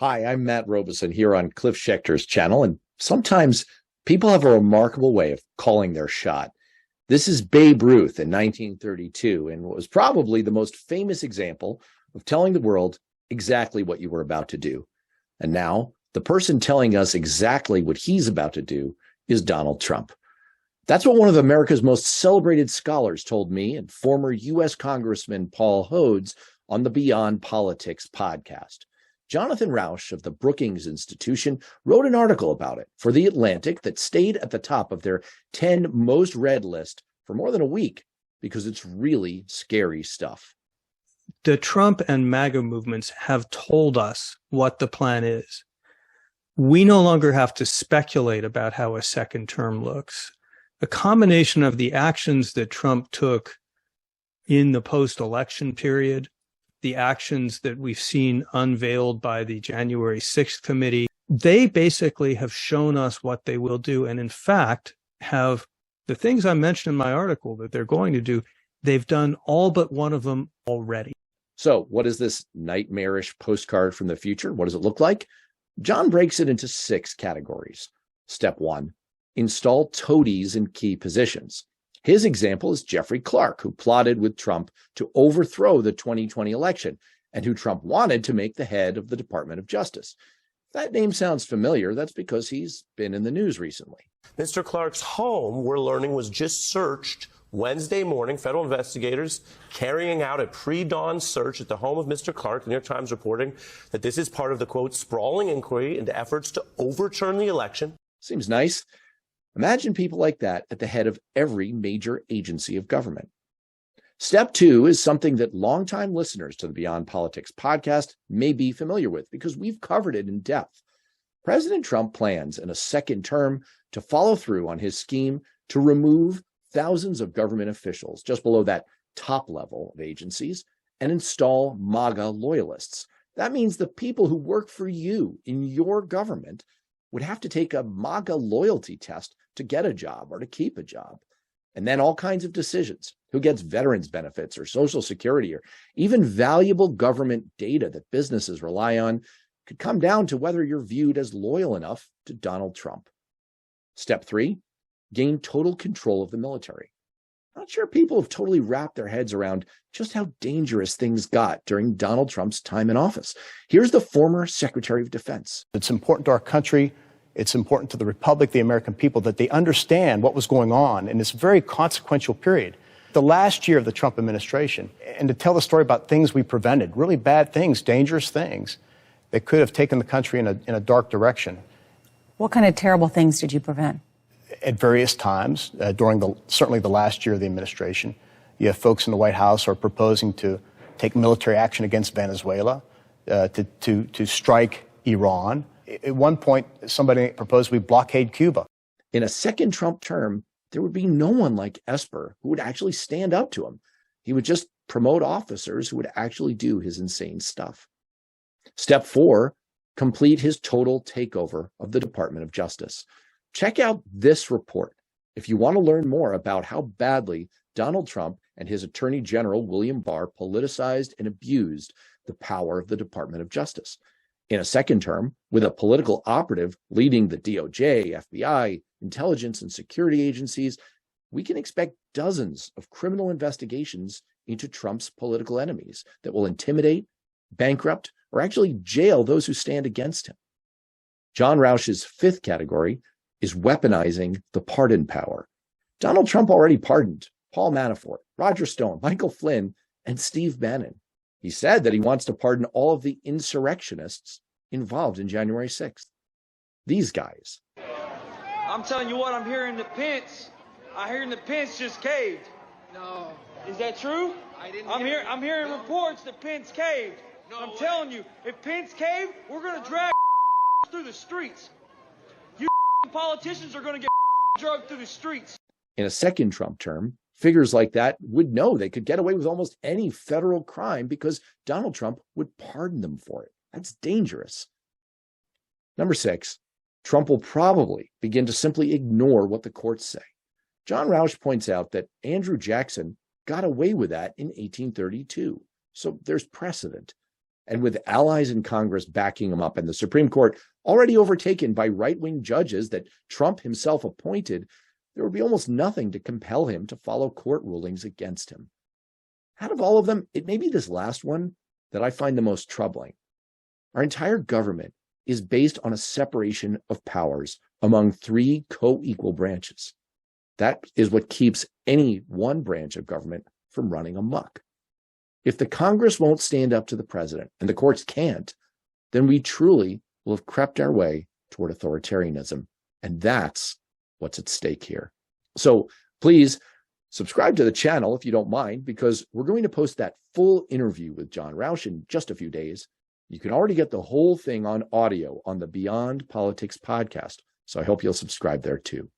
Hi, I'm Matt Robeson here on Cliff Schecter's channel, and sometimes people have a remarkable way of calling their shot. This is Babe Ruth in 1932, and was probably the most famous example of telling the world exactly what you were about to do. And now, the person telling us exactly what he's about to do is Donald Trump. That's what one of America's most celebrated scholars told me and former U.S. Congressman Paul Hodes on the Beyond Politics podcast. Jonathan Rauch of the Brookings Institution wrote an article about it for The Atlantic that stayed at the top of their 10 most read list for more than a week because it's really scary stuff. The Trump and MAGA movements have told us what the plan is. We no longer have to speculate about how a second term looks. A combination of the actions that Trump took in the post-election period, the actions that we've seen unveiled by the January 6th committee, they basically have shown us what they will do. And in fact, have the things I mentioned in my article that they're going to do, they've done all but one of them already. So what is this nightmarish postcard from the future? What does it look like? John breaks it into 6 categories. Step 1, install toadies in key positions. His example is Jeffrey Clark, who plotted with Trump to overthrow the 2020 election and who Trump wanted to make the head of the Department of Justice. If that name sounds familiar, that's because he's been in the news recently. Mr. Clark's home, we're learning, was just searched Wednesday morning. Federal investigators carrying out a pre-dawn search at the home of Mr. Clark. The New York Times reporting that this is part of the, quote, sprawling inquiry into efforts to overturn the election. Seems nice. Imagine people like that at the head of every major agency of government. Step 2 is something that longtime listeners to the Beyond Politics podcast may be familiar with because we've covered it in depth. President Trump plans in a second term to follow through on his scheme to remove thousands of government officials just below that top level of agencies and install MAGA loyalists. That means the people who work for you in your government would have to take a MAGA loyalty test to get a job or to keep a job. And then all kinds of decisions, who gets veterans benefits or Social Security or even valuable government data that businesses rely on, could come down to whether you're viewed as loyal enough to Donald Trump. Step 3, gain total control of the military. Not sure people have totally wrapped their heads around just how dangerous things got during Donald Trump's time in office. Here's the former Secretary of Defense. It's important to our country. It's important to the Republic, the American people, that they understand what was going on in this very consequential period. The last year of the Trump administration, and to tell the story about things we prevented, really bad things, dangerous things that could have taken the country in a dark direction. What kind of terrible things did you prevent? At various times, during certainly the last year of the administration, you have folks in the White House who are proposing to take military action against Venezuela, to strike Iran. At one point, somebody proposed we blockade Cuba. In a second Trump term, there would be no one like Esper who would actually stand up to him. He would just promote officers who would actually do his insane stuff. Step 4, complete his total takeover of the Department of Justice. Check out this report if you want to learn more about how badly Donald Trump and his Attorney General William Barr politicized and abused the power of the Department of Justice. In a second term, with a political operative leading the DOJ, FBI, intelligence, and security agencies, we can expect dozens of criminal investigations into Trump's political enemies that will intimidate, bankrupt, or actually jail those who stand against him. John Rauch's 5th category is weaponizing the pardon power. Donald Trump already pardoned Paul Manafort, Roger Stone, Michael Flynn, and Steve Bannon. He said that he wants to pardon all of the insurrectionists involved in January 6th. These guys. I'm telling you what, I'm hearing the Pence. I'm hearing the Pence just caved. No. Is that true? I didn't I'm hearing reports that Pence caved. No I'm way. telling you, if Pence caved, we're going to drag through the streets. You politicians are going to get drugged through the streets. In a second Trump term, figures like that would know they could get away with almost any federal crime because Donald Trump would pardon them for it. That's dangerous. Number 6, Trump will probably begin to simply ignore what the courts say. John Rauch points out that Andrew Jackson got away with that in 1832. So there's precedent. And with allies in Congress backing him up and the Supreme Court already overtaken by right-wing judges that Trump himself appointed, there would be almost nothing to compel him to follow court rulings against him. Out of all of them, it may be this last one that I find the most troubling. Our entire government is based on a separation of powers among three co-equal branches. That is what keeps any one branch of government from running amok. If the Congress won't stand up to the president and the courts can't, then we truly will have crept our way toward authoritarianism. And that's what's at stake here. So please subscribe to the channel if you don't mind, because we're going to post that full interview with John Roush in just a few days. You can already get the whole thing on audio on the Beyond Politics podcast. So I hope you'll subscribe there too.